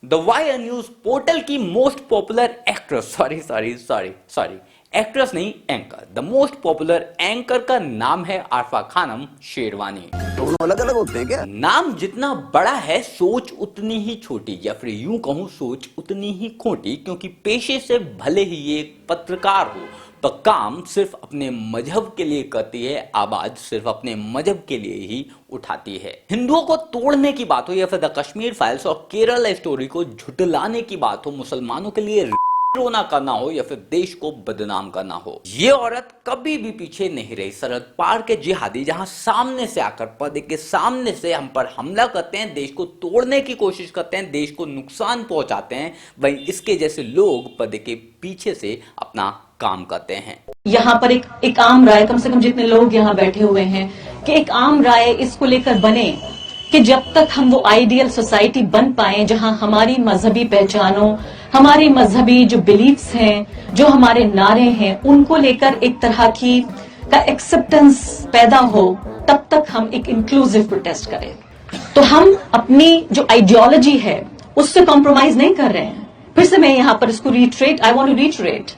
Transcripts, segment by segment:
The Wire news portal की most popular actress sorry actress नहीं anchor, the most popular anchor का नाम है आरफा खानम शेरवानी। दोनों अलग अलग होते हैं क्या? नाम जितना बड़ा है सोच उतनी ही छोटी, या फिर यूं कहूं सोच उतनी ही खोटी, क्योंकि पेशे से भले ही ये एक पत्रकार हो तो काम सिर्फ अपने मजहब के लिए करती है, आवाज सिर्फ अपने मजहब के लिए ही उठाती है। हिंदुओं को तोड़ने की बात हो या फिर द कश्मीर फाइल्स और केरला स्टोरी को झुटलाने की बात हो, मुसलमानों के लिए रोना करना हो या फिर देश को बदनाम करना हो, ये औरत कभी भी पीछे नहीं रही। सरहद पार के जिहादी जहां सामने से आकर पर्दे के सामने से हम पर हमला करते हैं, देश को तोड़ने की कोशिश करते हैं, देश को नुकसान पहुंचाते हैं, वहीं इसके जैसे लोग पर्दे के पीछे से अपना काम करते हैं। यहाँ पर एक आम राय, कम से कम जितने लोग यहाँ बैठे हुए हैं, कि एक आम राय इसको लेकर बने कि जब तक हम वो आइडियल सोसाइटी बन पाए जहां हमारी मजहबी पहचानों, हमारी मजहबी जो बिलीफ्स हैं, जो हमारे नारे हैं, उनको लेकर एक तरह की का एक्सेप्टेंस पैदा हो, तब तक हम एक इंक्लूसिव प्रोटेस्ट करें। तो हम अपनी जो आइडियोलॉजी है उससे कॉम्प्रोमाइज नहीं कर रहे हैं। फिर से मैं यहाँ पर इसको आई वांट टू रिट्रेट,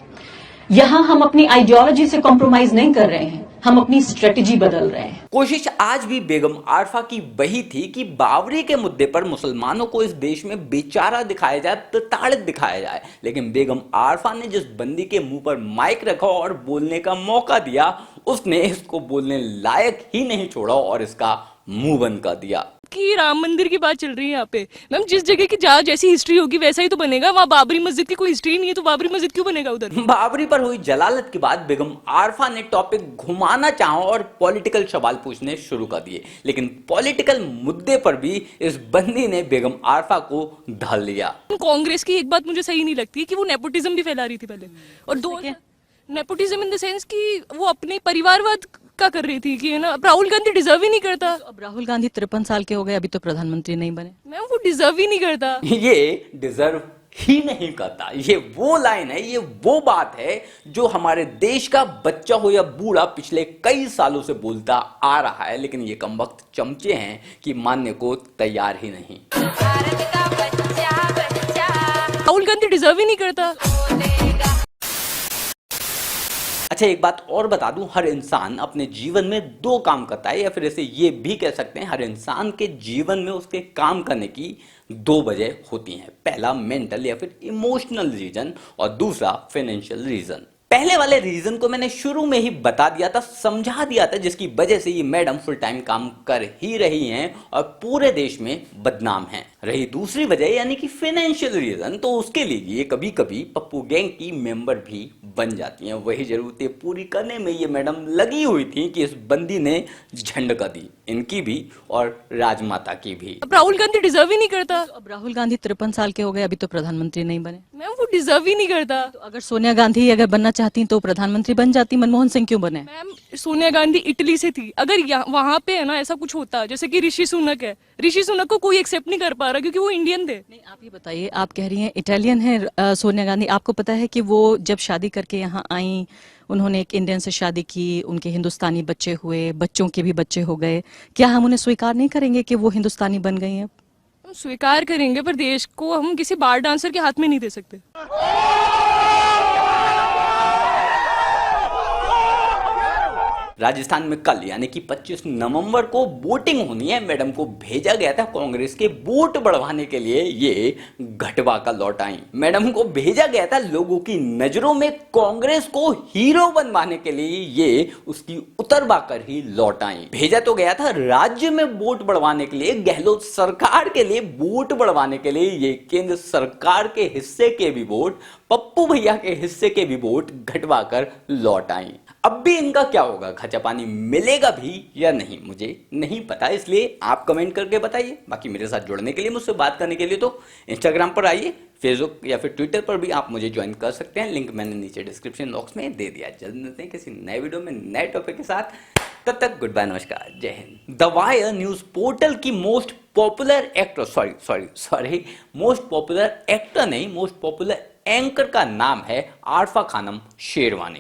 यहां हम अपनी आइडियोलॉजी से कॉम्प्रोमाइज नहीं कर रहे हैं, हम अपनी स्ट्रेटेजी बदल रहे हैं। कोशिश आज भी बेगम आरफा की वही थी कि बावरी के मुद्दे पर मुसलमानों को इस देश में बेचारा दिखाया जाए, प्रताड़ित दिखाया जाए, लेकिन बेगम आरफा ने जिस बंदी के मुंह पर माइक रखा और बोलने का मौका दिया, उसने इसको बोलने लायक ही नहीं छोड़ा और इसका मुंह बंद कर दिया। कि राम मंदिर की बात चल रही है यहाँ पे, मैम जिस जगह की जहाँ जैसी हिस्ट्री होगी वैसा ही तो बनेगा। वहाँ बाबरी मस्जिद की कोई हिस्ट्री नहीं है तो बाबरी मस्जिद क्यों बनेगा उधर? बाबरी पर हुई जलालत के बाद बेगम आरफा ने टॉपिक घुमाना चाहा और पॉलिटिकल सवाल पूछने शुरू कर दिए, लेकिन पॉलिटिकल मुद्दे पर भी इस बंदी ने बेगम आरफा को ढल लिया। कांग्रेस की एक बात मुझे सही नहीं लगती है कि वो नेपोटिज्म भी फैला रही थी पहले, और दो नेपोटिज्म इन द सेंस कि वो अपने परिवारवाद का कर रही थी कि है ना, राहुल गांधी डिजर्व ही नहीं करता। अब राहुल गांधी 53 साल के हो गए, अभी तो प्रधानमंत्री नहीं बने। मैम वो डिजर्व ही नहीं करता। ये डिजर्व ही नहीं करता, ये वो लाइन है, ये वो बात है जो हमारे देश का बच्चा हो या बूढ़ा पिछले कई सालों से बोलता आ रहा है, लेकिन ये कमबख्त चमचे हैं कि मानने को तैयार ही नहीं। राहुल गांधी डिजर्व ही नहीं करता। अच्छा, एक बात और बता दूं, हर इंसान अपने जीवन में दो काम करता है, या फिर ऐसे ये भी कह सकते हैं हर इंसान के जीवन में उसके काम करने की दो वजह होती हैं। पहला मेंटल या फिर इमोशनल रीजन और दूसरा फाइनेंशियल रीजन। पहले वाले रीजन को मैंने शुरू में ही बता दिया था, समझा दिया था, जिसकी वजह से ये मैडम फुल टाइम काम कर ही रही हैं और पूरे देश में बदनाम हैं। रही दूसरी वजह यानी कि फाइनेंशियल रीजन, तो उसके लिए ये कभी कभी पप्पू गैंग की मेंबर भी बन जाती हैं। वही जरूरतें पूरी करने में ये मैडम लगी हुई थी कि इस बंदी ने झंड कर दी, इनकी भी और राजमाता की भी। अब राहुल गांधी डिजर्व ही नहीं करता। अब राहुल गांधी 53 साल के हो गए, अभी तो प्रधानमंत्री नहीं बने। मैम वो डिजर्व ही नहीं करता। तो अगर सोनिया गांधी अगर बनना चाहती तो प्रधानमंत्री बन जाती, मनमोहन सिंह क्यों बने? मैम सोनिया गांधी इटली से थी, अगर वहां पे है ना ऐसा कुछ होता, जैसे कि ऋषि सुनक है, ऋषि सुनक को कोई एक्सेप्ट नहीं कर पा रहा क्योंकि वो इंडियन थे। नहीं, आप ये बताइए, आप कह रही हैं इटालियन है सोनिया गांधी, आपको पता है कि वो जब शादी करके यहाँ आई, उन्होंने एक इंडियन से शादी की, उनके हिंदुस्तानी बच्चे हुए, बच्चों के भी बच्चे हो गए, क्या हम उन्हें स्वीकार नहीं करेंगे कि वो हिंदुस्तानी बन गई हैं? हम स्वीकार करेंगे, पर देश को हम किसी बार डांसर के हाथ में नहीं दे सकते। राजस्थान में कल यानी कि 25 नवंबर को वोटिंग होनी है। मैडम को भेजा गया था कांग्रेस के वोट बढ़वाने के लिए, ये घटवा का लौट आई। मैडम को भेजा गया था लोगों की नजरों में कांग्रेस को हीरो बनवाने के लिए, ये उसकी उतरवा कर ही लौट आई। भेजा तो गया था राज्य में वोट बढ़वाने के लिए, गहलोत सरकार के लिए वोट बढ़वाने के लिए, ये केंद्र सरकार के हिस्से के भी वोट, पप्पू भैया के हिस्से के भी वोट घटवा कर लौट आई। अब भी इनका क्या होगा, खर्चा पानी मिलेगा भी या नहीं, मुझे नहीं पता, इसलिए आप कमेंट करके बताइए। बाकी मेरे साथ जुड़ने के लिए, मुझसे बात करने के लिए तो इंस्टाग्राम पर आइए, फेसबुक या फिर ट्विटर पर भी आप मुझे ज्वाइन कर सकते हैं, लिंक मैंने नीचे डिस्क्रिप्शन बॉक्स में दे दिया। जल्द मिलते हैं किसी नए वीडियो में नए टॉपिक के साथ, तब तक गुड बाय, नमस्कार, जय Hind. The Wire news portal की most popular actor most popular actor नहीं, मोस्ट पॉपुलर एंकर का नाम है आरफा खानम शेरवानी।